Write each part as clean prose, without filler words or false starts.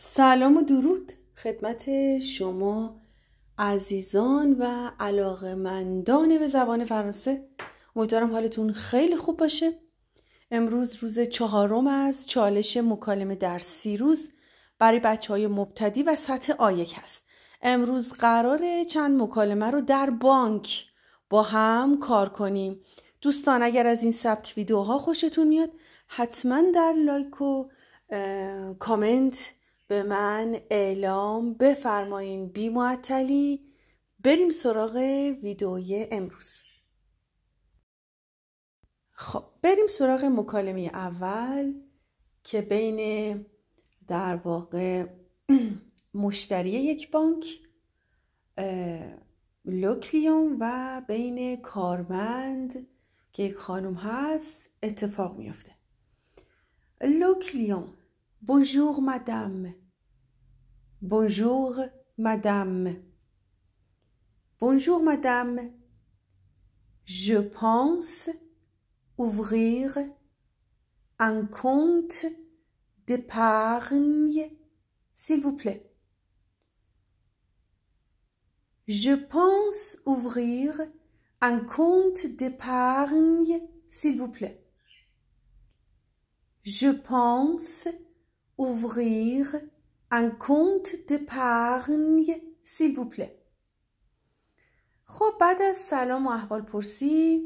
سلام و درود خدمت شما عزیزان و علاقه‌مندان به زبان فرانسه. امیدوارم حالتون خیلی خوب باشه. امروز روز 4 از چالش مکالمه در 30 روز برای بچه‌های مبتدی و سطح آیک هست. امروز قراره چند مکالمه رو در بانک با هم کار کنیم. دوستان اگر از این سبک ویدیوها خوشتون میاد حتما در لایک و کامنت به من اعلام بفرمایین. بی معطلی بریم سراغ ویدیوی امروز. خب بریم سراغ مکالمه اول که بین در واقع مشتری یک بانک لوکلیون و بین کارمند که یک خانم هست اتفاق میفته. لوکلیون: Bonjour madame. Bonjour madame. Bonjour madame. Je pense ouvrir un compte d'épargne, s'il vous plaît. Je pense ouvrir un compte d'épargne, s'il vous plaît. Je pense ouvrir un compte d'épargne, s'il vous plaît. خب بعد از سلام و احوال پرسی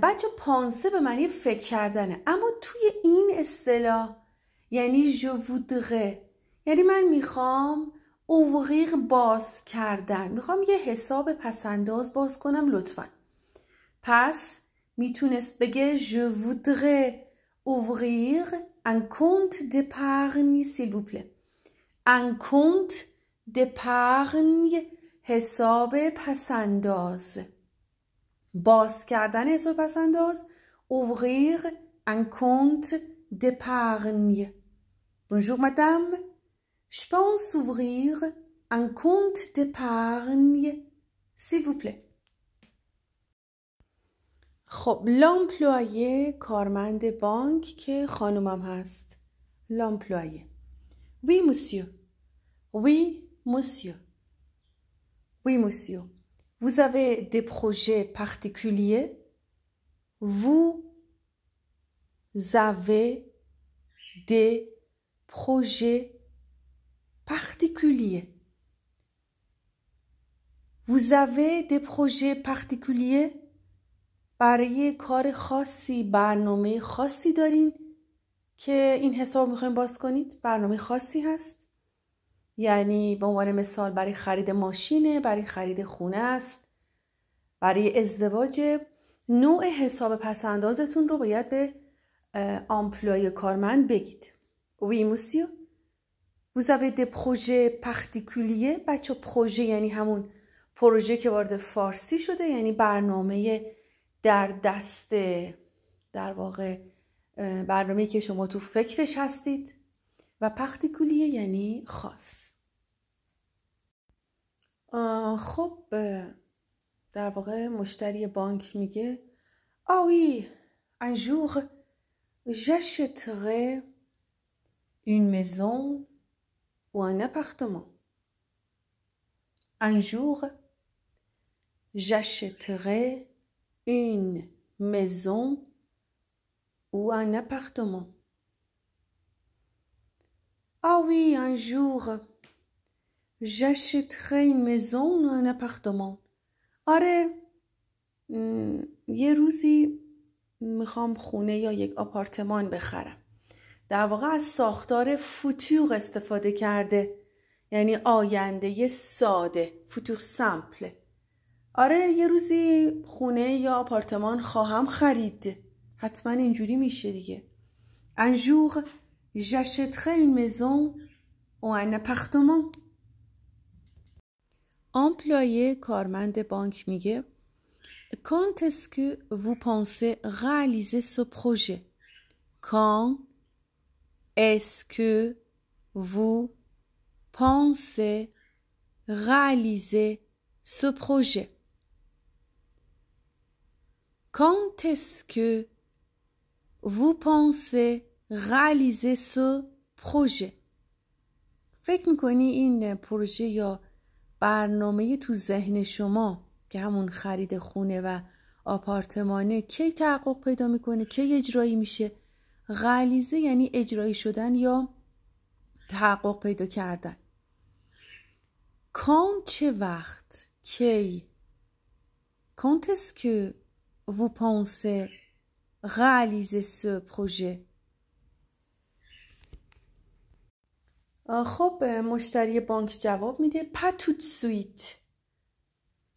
بچه پانسه به معنی فکر کردنه، اما توی این اصطلاح یعنی je voudrais، یعنی من میخوام ouvrir باز کردن، میخوام یه حساب پسنداز باز کنم لطفا. پس میتونست بگه je voudrais ouvrir un compte d'épargne, s'il vous plaît. Un compte d'épargne، حساب پسنداز، باز کردن حساب پسنداز. ouvrir un compte d'épargne. Bonjour madame, je pense ouvrir un compte d'épargne, s'il vous plaît. خب لامپلویه کارمند بانک که خانومم هست. لامپلویه: Oui monsieur. Oui monsieur. Oui monsieur. Vous avez des projets particuliers? Vous avez des projets particuliers. Vous avez des projets particuliers? برای کار خاصی، برنامه خاصی دارین که این حساب میخواین باز کنید؟ برنامه خاصی هست؟ یعنی به عنوان مثال برای خرید ماشینه، برای خرید خونه است، برای ازدواج. نوع حساب پسندازتون رو باید به آمپلوی کارمند بگید. Oui monsieur. Vous avez des projets particuliers. بچه پروژه یعنی همون پروژه که وارد فارسی شده، یعنی برنامه در دست، در واقع برنامه‌ای که شما تو فکرش هستید. و پارتیکولیه یعنی خاص. خب در واقع مشتری بانک میگه Ah oui, un jour j'achèterai une maison ou un appartement. Un jour j'achèterai une maison ou un appartement. Ah oui, un jour j'achèterai une maison ou un appartement. آره یه روزی میخوام خونه یا یک آپارتمان بخرم. در واقع از ساختار فوتور استفاده کرده، یعنی آینده ساده، فوتور سامپل. آره یه روزی خونه یا آپارتمان خواهم خرید. حتما اینجوری میشه دیگه. Un jour j'achèterai une maison ou un appartement. employé کارمند بانک میگه Quand est-ce que vous pensez réaliser ce projet? Quand est-ce que vous pensez réaliser ce projet? Quand est-ce que vous pensez réaliser ce projet? فکر میکنی این پروژه یا برنامه تو ذهن شما که همون خرید خونه و آپارتمانه کی تحقق پیدا میکنه، کی اجرایی میشه؟ غلیظه یعنی اجرایی شدن یا تحقق پیدا کردن. کان چه وقت، کی؟ quand est-ce que vous pensez réaliser ce projet؟ خب مشتری بانک جواب میده pas tout de suite.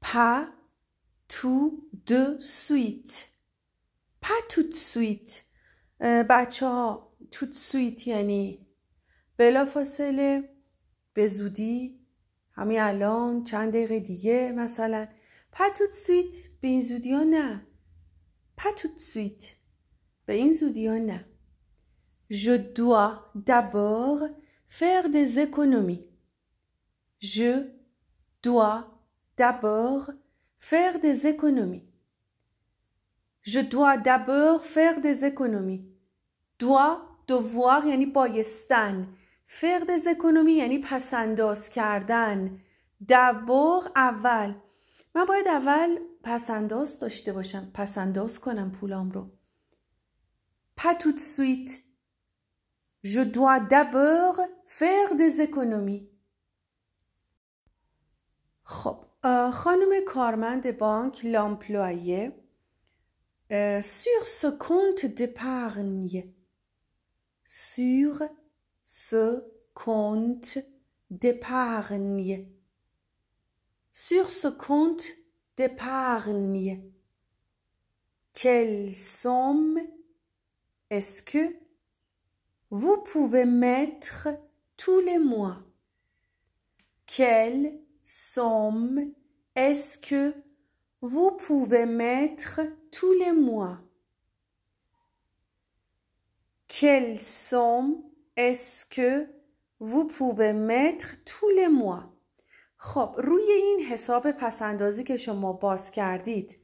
pas tout de suite. pas tout de suite. بچه ها tout de suite یعنی بلا فاصله، به زودی، همین الان، چند دقیقه دیگه مثلا. pas tout de suite به این زودی ها نه. pas tout de suite به این زودی ها نه. je dois d'abord faire des économies. je dois d'abord faire des économies. je dois d'abord faire des économies. dois devoir یعنی بایستن. faire des économies یعنی پسنداز کردن. d'abord اول. من باید اول پسنداز داشته باشم، پسنداز کنم پولام رو. pas tout de suite. je dois d'abord faire des économies. خب خانم کارمند بانک l'employé sur ce compte d'épargne. sur ce compte d'épargne. sur ce compte d'épargne. Quelle somme est-ce que vous pouvez mettre tous les mois? Quelle somme est-ce que vous pouvez mettre tous les mois? Quelle somme est-ce que vous pouvez mettre tous les mois? خب روی این حساب پسندازی که شما باز کردید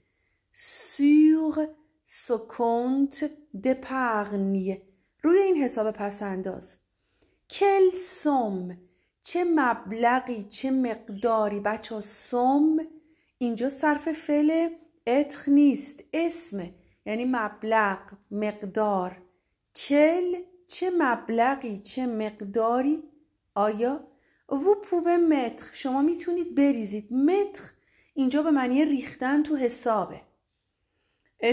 sur ce compte d'épargne، روی این حساب پسنداز quelle somme، چه مبلغی، چه مقداری. بچه somme اینجا صرف فعل être نیست، اسمه، یعنی مبلغ، مقدار. quel چه مبلغی، چه مقداری. آیا vous pouvez mettre شما میتونید بریزید. mettre اینجا به معنی ریختن تو حسابه.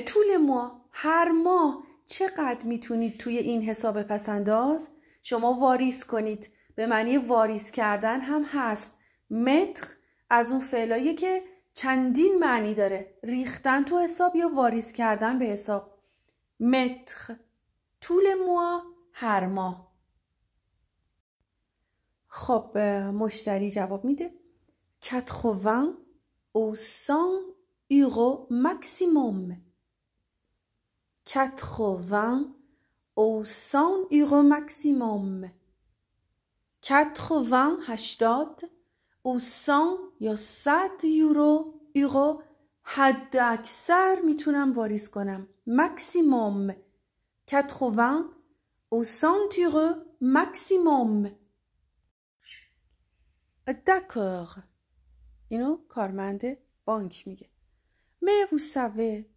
طول ماه هر ماه چقدر میتونید توی این حساب پسنداز شما واریز کنید. به معنی واریز کردن هم هست. متر از اون فعلاییه که چندین معنی داره، ریختن تو حساب یا واریز کردن به حساب. متر طول ماه، هر ماه. خب مشتری جواب میده 80 ou 100 euros maximum. 80 ou 100 euros maximum. 80 80 ou 100 یا 100 یورو حد اکثر میتونم واریز کنم. maximum 80 ou 100 euros maximum. d'accord. اینو کارمند بانک میگه. mais vous savez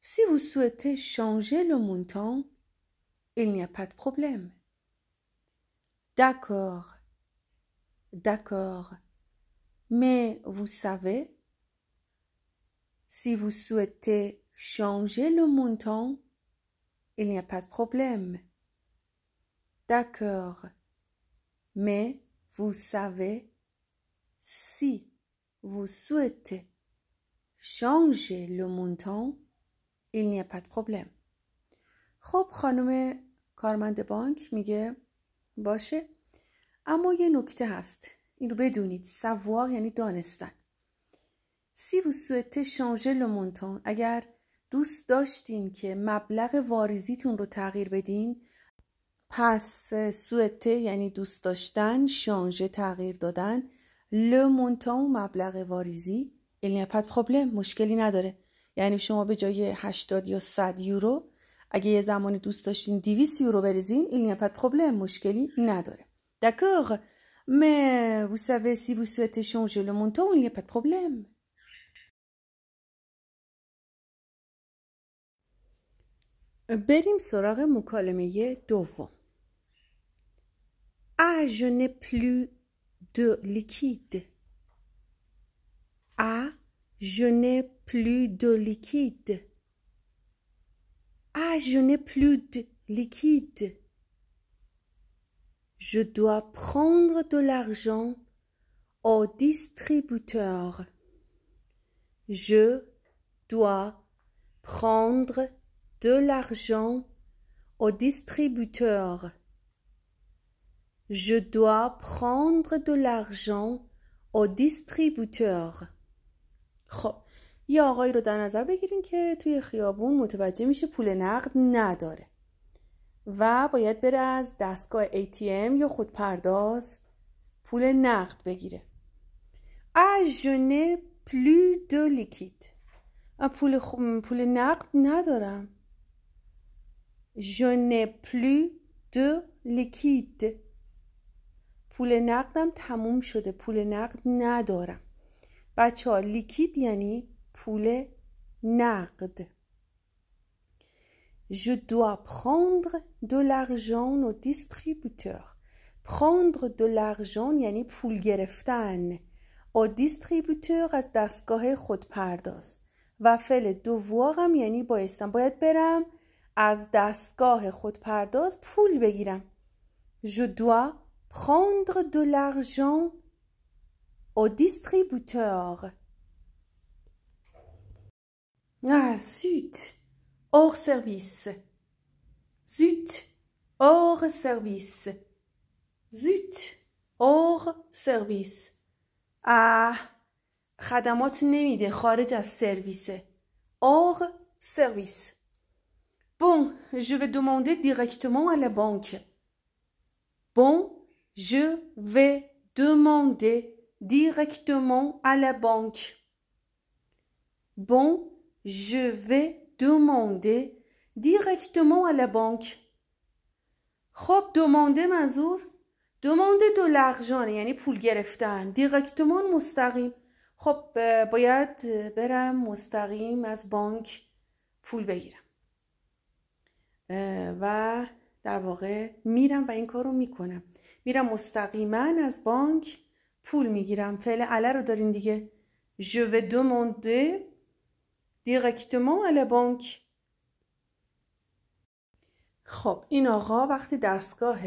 si vous souhaitez changer le montant il n'y a pas de problème. d'accord. d'accord. mais vous savez si vous souhaitez changer le montant il n'y a pas de problème. d'accord. mais vous savez si vous souhaitez changer le montant il n'y a pas de problème. خب خانم کارمند بانک میگه باشه، اما یه نکته هست، این رو بدونید. savoir یعنی دانستن. si vous souhaitez changer le montant اگر دوست داشتین که مبلغ واریزیتون رو تغییر بدین، پس souhaiter یعنی دوست داشتن، changer تغییر دادن، le montant مبلغ واریزی، il n'y a pas de problème مشکلی نداره. یعنی شما به جای 80 یا 100 یورو اگه یه زمانی دوست داشتین 200 یورو بریزین il n'y a pas de problème مشکلی نداره. D'accord, mais vous savez, si vous souhaitez changer le montant, il n'y a pas de problème. بریم سراغ مکالمه دوم. Ah, je n'ai plus de liquide. Ah, je n'ai plus de liquide. Ah, je n'ai plus de liquide. Je dois prendre de l'argent au distributeur. Je dois prendre de l'argent au distributeur. Je dois prendre de l'argent au distributeur. خب یه آقایی رو در نظر بگیرین که توی خیابون متوجه میشه پول نقد نداره و باید بره از دستگاه ATM یا خودپرداز پول نقد بگیره. Ah, je n'ai plus de liquide. پول نقد ندارم. Je n'ai plus de liquide. پول نقدم تموم شده. پول نقد ندارم. بچه ها لیکید یعنی پول نقد. Je dois prendre de l'argent au distributeur. Prendre de l'argent یعنی پول گرفتن. au distributeur از دستگاه خودپرداز. و فعل devoir هم یعنی بایستم. باید برم از دستگاه خودپرداز پول بگیرم. Je dois prendre de l'argent au distributeur. Ah, zut! Hors service. Zut! Hors service. Zut! Hors service. خدمات نمیده. خارج از سرویسه. Hors service. Bon, je vais demander directement à la banque. Bon, je vais demander directement à la banque. Bon, je vais demander directement à la banque. خب demander منظور demander de l'argent یعنی پول گرفتن. directement مستقیم. خب باید برم مستقیم از بانک پول بگیرم و در واقع میرم و این کار رو میکنم. میرم مستقیما از بانک پول میگیرم. فعل عله رو دارین دیگه. Je vais demander directement à la banque. خب این آقا وقتی دستگاه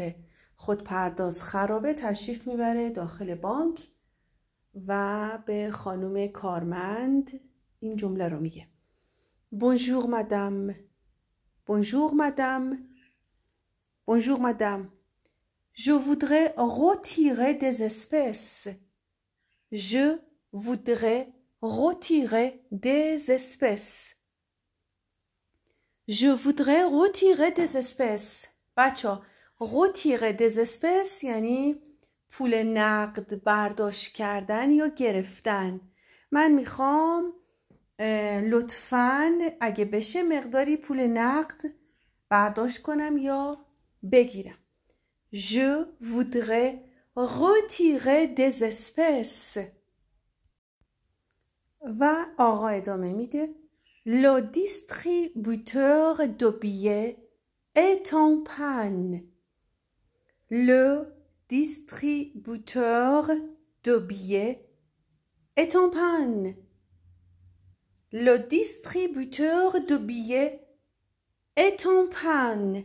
خودپرداز خرابه تشریف میبره داخل بانک و به خانم کارمند این جمله رو میگه. Bonjour madame. Bonjour madame. Bonjour madame. Je voudrais retirer des espèces. Je voudrais retirer des espèces. Je voudrais retirer des espèces. بچه retirer des espèces یعنی پول نقد برداشت کردن یا گرفتن. من میخوام لطفاً اگه بشه مقداری پول نقد برداشت کنم یا بگیرم. Je voudrais retirer des espèces. و آقا ادامه میده. Le distributeur de billets est en panne. Le distributeur de billets est en panne. Le distributeur de billets est en panne.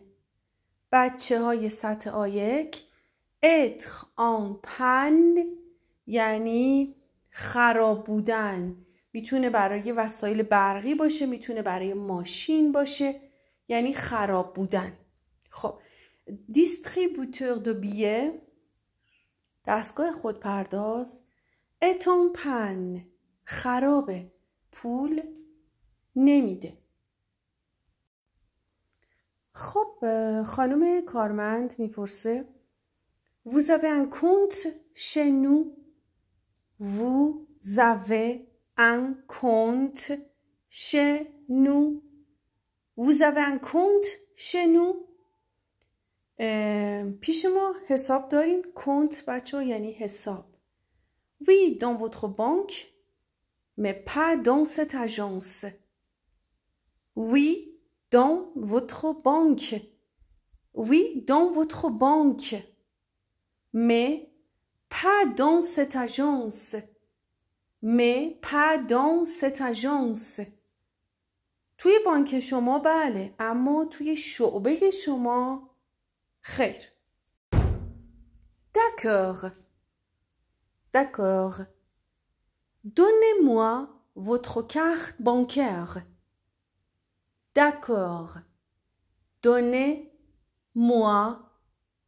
بچه های سطح آیک être en panne یعنی خراب بودن. میتونه برای وسایل برقی باشه، میتونه برای ماشین باشه، یعنی خراب بودن. خب distributeur de billets دستگاه خودپرداز est en panne خرابه، پول نمیده. خب خانم کارمند میپرسه Vous avez un compte chez nous? Vous avez un compte chez nous? Vous avez un compte chez nous? پیش ما حساب داریم. کونت بچه یعنی حساب. Oui, dans votre banque, mais pas dans cette agence. Oui, dans votre banque. Oui, dans votre banque, mais pas dans cette agence. Mais pas dans cette agence. توی بانک شما بله، اما توی شعبه شما خیر. D'accord. D'accord. Donnez-moi votre carte bancaire. D'accord. Donnez-moi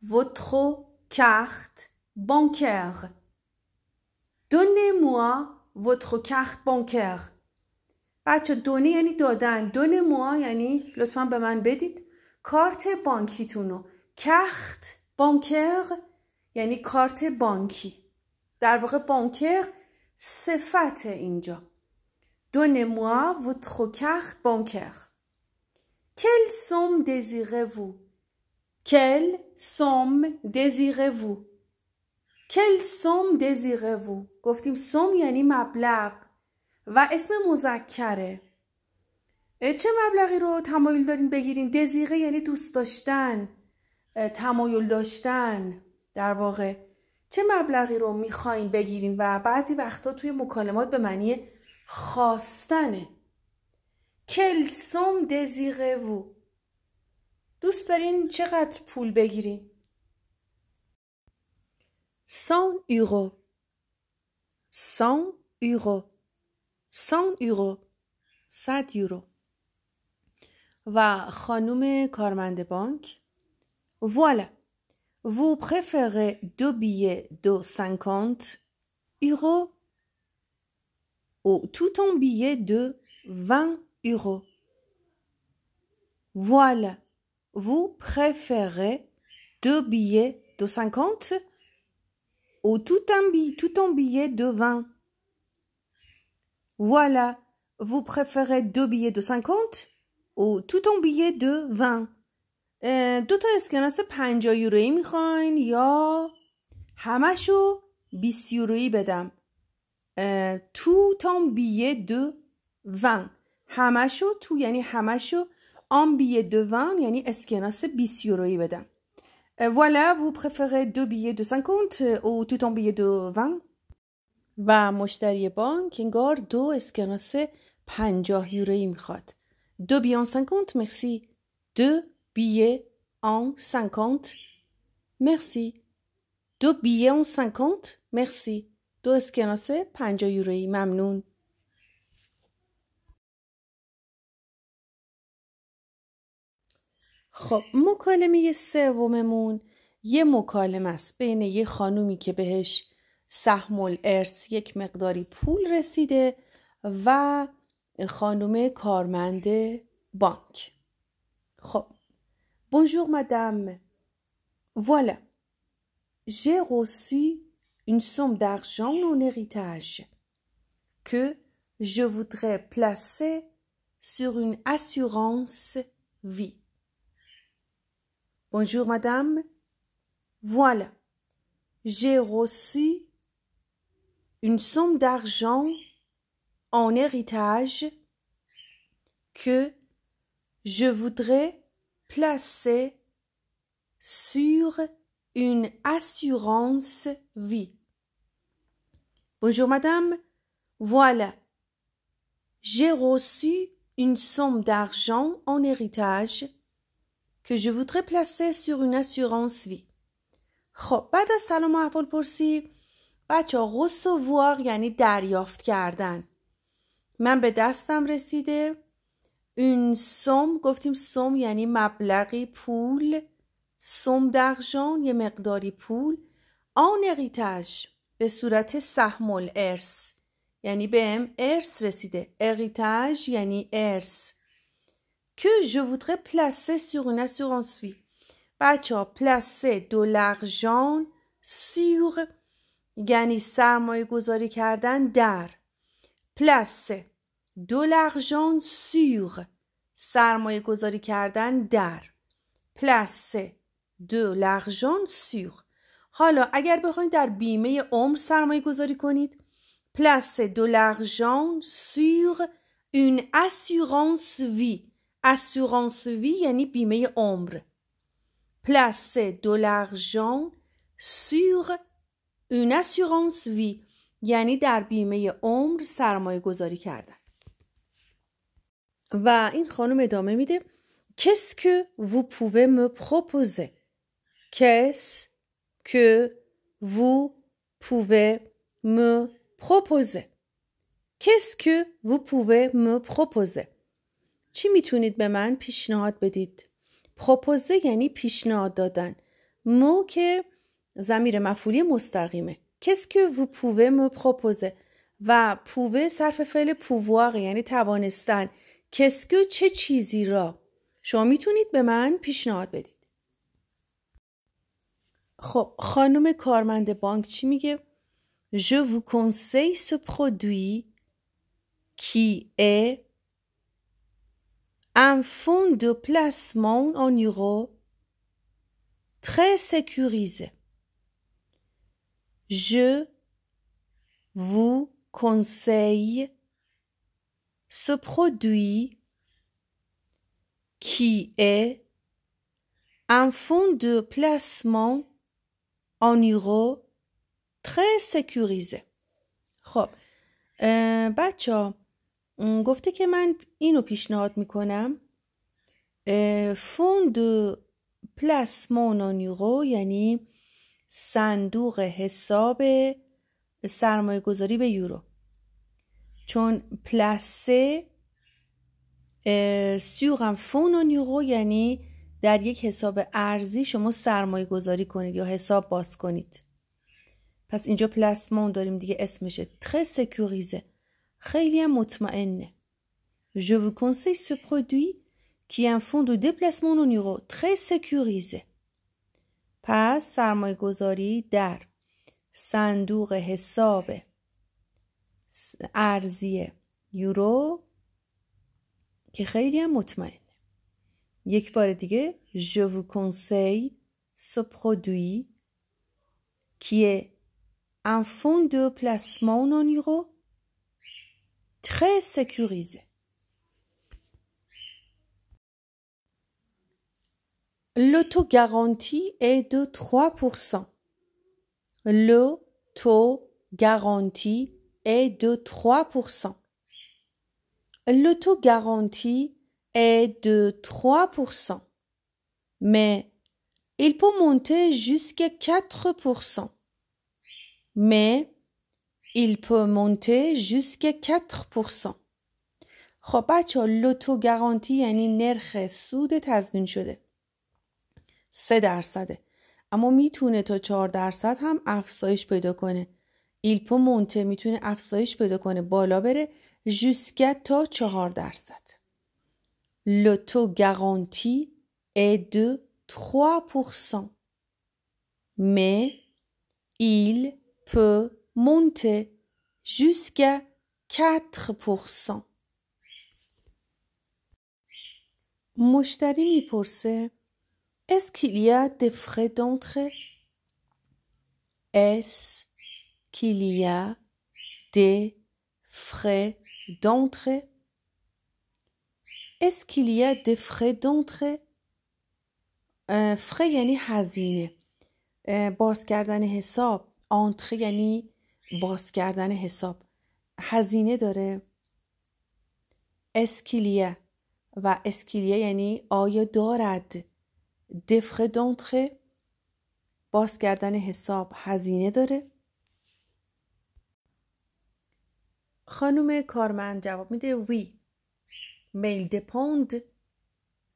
votre carte bancaire. Donnez-moi votre carte bancaire. بچه دونی یعنی دادن. دونموا یعنی لطفاً به من بدید کارت بانکیتونو. کارت بانکر یعنی کارت بانکی. در واقع بانکر صفت اینجا. Donnez-moi votre carte bancaire. Quelle somme désirez-vous? Quelle somme désirez-vous? Quelle somme désirez-vous? گفتیم سوم یعنی مبلغ و اسم مذکره. چه مبلغی رو تمایل دارین بگیرین؟ دزیره یعنی دوست داشتن، تمایل داشتن. در واقع چه مبلغی رو میخواین بگیرین و بعضی وقتا توی مکالمات به معنی خواستنه. Quelle somme désirez-vous? دوست دارین چقدر پول بگیرین؟ 100 euros. 100 euros. 100 euros. 100 euro. و خانم کارمند بانک Voilà. Vous préférez 2 billets de 50 euros ou tout un billet de 20 euros? Voilà. Vous préférez 2 billets de 50 ou tout un billet de 20? Voilà. Vous préférez 2 billets de 50 ou tout un billet de 20? دو تا اسکناس 50 یورویی میخواین یا همشو 20 یورویی بدم؟ tout un billet de 20. همشو تو یعنی همشو un billet de 20 یعنی اسکناس 20 یورویی بدم. Voilà, vous préférez 2 billets de 50 ou tout un billet de 20? و مشتری بانک انگار 2 اسکناس 50 یورویی میخواد. 2 billets en 50, merci. 2 billets en 50, merci. 2 billets en 50, merci. 2 اسکناس 50 یورویی ممنون. خب مکالمه سوممون یه مکالمه است بین یه خانومی که بهش سهم الارث یک مقداری پول رسیده و خانم کارمند بانک. خب Bonjour madame. Voilà. J'ai reçu une somme d'argent en héritage que je voudrais placer sur une assurance vie. Bonjour madame. Voilà. J'ai reçu une somme d'argent en héritage que je voudrais placer sur une assurance vie. Bonjour madame. Voilà. J'ai reçu une somme d'argent en héritage que je voudrais placer sur une assurance vie. خب بعد از سلام و احوال پرسی بچه ها recevoir یعنی دریافت کردن. من به دستم رسیده une somme. گفتیم somme یعنی مبلغی پول. somme d'argent یه مقداری پول. en héritage به صورت سهم الارث یعنی بهم ارث رسیده. héritage یعنی ارث. que je voudrais placer sur une assurance vie. بچه ها placer de l'argent sur یعنی سرمایه گذاری کردن در. placer de l'argent sur سرمایه گذاری کردن در. placer de l'argent sur. حالا اگر بخواید در بیمه عمر سرمایه گذاری کنید، placer de l'argent sur une assurance vie. assurance vie یعنی بیمه عمر. placer de l'argent sur une assurance vie یعنی در بیمه عمر سرمایه گذاری کردن. و این خانم ادامه میده Qu'est-ce que vous pouvez me proposer? Qu'est-ce que vous pouvez me proposer? Qu'est-ce que vous pouvez me proposer? چی میتونید به من پیشنهاد بدید؟ proposer یعنی پیشنهاد دادن. مو که ضمیر مفعولی مستقیمه. Qu'est-ce que vous pouvez me proposer? و pouvez صرف فعل pouvoir یعنی توانستن. Qu'est-ce que چه چیزی را شما میتونید به من پیشنهاد بدید؟ خب خانم کارمند بانک چی میگه؟ Je vous conseille ce produit qui est un fonds de placement en euros très sécurisé. Je vous conseille ce produit qui est un fonds de placement en euros très sécurisé. خب بچه گفته که من اینو پیشنهاد میکنم. فوند دو پلاسمون ان یورو یعنی صندوق حساب سرمایه گذاری به یورو. چون پلاسه sur un fonds en euro یعنی در یک حساب ارزی شما سرمایه گذاری کنید یا حساب باز کنید. پس اینجا پلاسمون داریم دیگه اسمشه. très sécurisé. خیلی هم مطمئنه. Je vous conseille ce produit qui est un fonds de déplacement en euro très sécurisé. پس سرمایه گذاری در صندوق حساب ارزی یورو که خیلی هم مطمئنه. یک بار دیگه Je vous conseille ce produit qui est un fonds de placement en euro très sécurisé. Le taux garanti est de 3%. Le taux garanti est de 3%. Le taux garanti est de 3%. Mais il peut monter jusqu'à 4%. Mais il peut monter jusqu'à 4%. خب بچه لوتو گارانتی یعنی نرخ سود تضمین شده 3%. اما میتونه تا 4% هم افزایش پیدا کنه. il peut monter میتونه افزایش پیدا کنه بالا بره jusqu'à تا 4%. Le taux garanti est de 3%. Mais il peut monter jusqu'à 4%. مشتری میپرسه Est-ce qu'il y a des frais d'entrée? Est-ce qu'il y a des frais d'entrée? Est-ce qu'il y a des frais d'entrée? frais یعنی هزینه. باز کردن حساب. entrée یعنی باز کردن حساب. هزینه داره. Est-ce qu'il y a و est-ce qu'il y a یعنی آیا دارد. des frais d'entrée باز کردن حساب هزینه داره. خانم کارمند جواب میده oui mais ils dépendent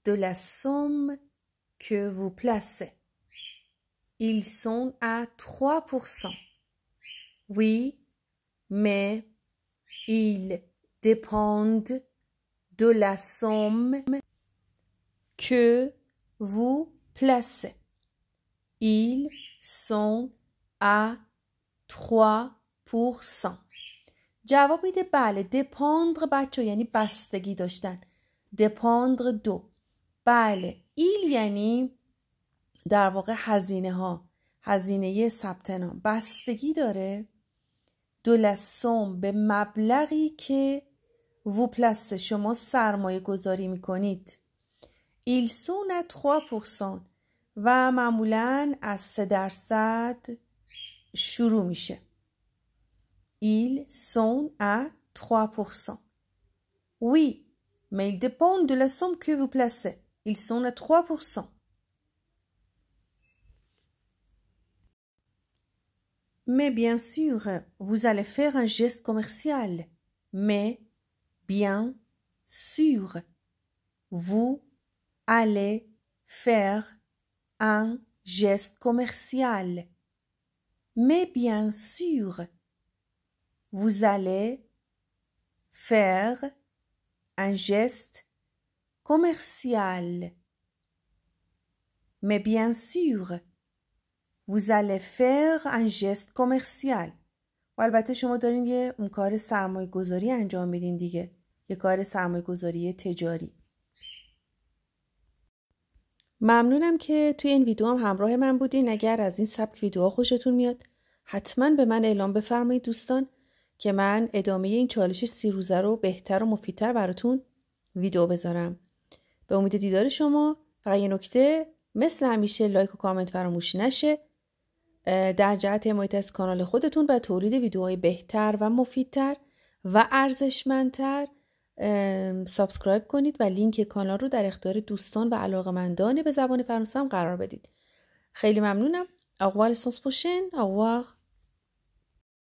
de la somme que vous placez. Ils sont à 3%. Oui mais ils dépendent de la somme que vous placez. Ils sont à 3%. جواب میده بله. dépendre بچه یعنی بستگی داشتن. dépendre دو. بله. il یعنی در واقع هزینه ثبت نام بستگی داره de la somme به مبلغی که vous placez شما سرمایه گذاری میکنید. ils sont à 3% و معمولاً از 3% شروع میشه. ils sont à 3%. Oui, mais ils dépendent de la somme que vous placez. Ils sont à 3%. Mais bien sûr, vous allez faire un geste commercial. Mais bien sûr, vous allez faire un geste commercial. Mais bien sûr, vous allez faire un geste commercial. Mais bien sûr, vous allez faire un geste commercial. و البته شما دارین یه اون کار سرمایه گذاری انجام میدین دیگه. یه کار سرمایه گذاری تجاری. ممنونم که توی این ویدیو هم همراه من بودین. اگر از این سبک ویدیوها خوشتون میاد حتما به من اعلام بفرمایید دوستان که من ادامه این چالش 30 روزه رو بهتر و مفیدتر براتون ویدیو بذارم. به امید دیدار شما. فقط یه نکته، مثل همیشه لایک و کامنت فراموش نشه. در جهت حمایت از کانال خودتون و تولید ویدیوهای بهتر و مفیدتر و ارزشمندتر سابسکرایب کنید و لینک کانال رو در اختیار دوستان و علاقه‌مندان به زبان فرانسه هم قرار بدید. خیلی ممنونم. Au revoir les sens prochaines. Au revoir.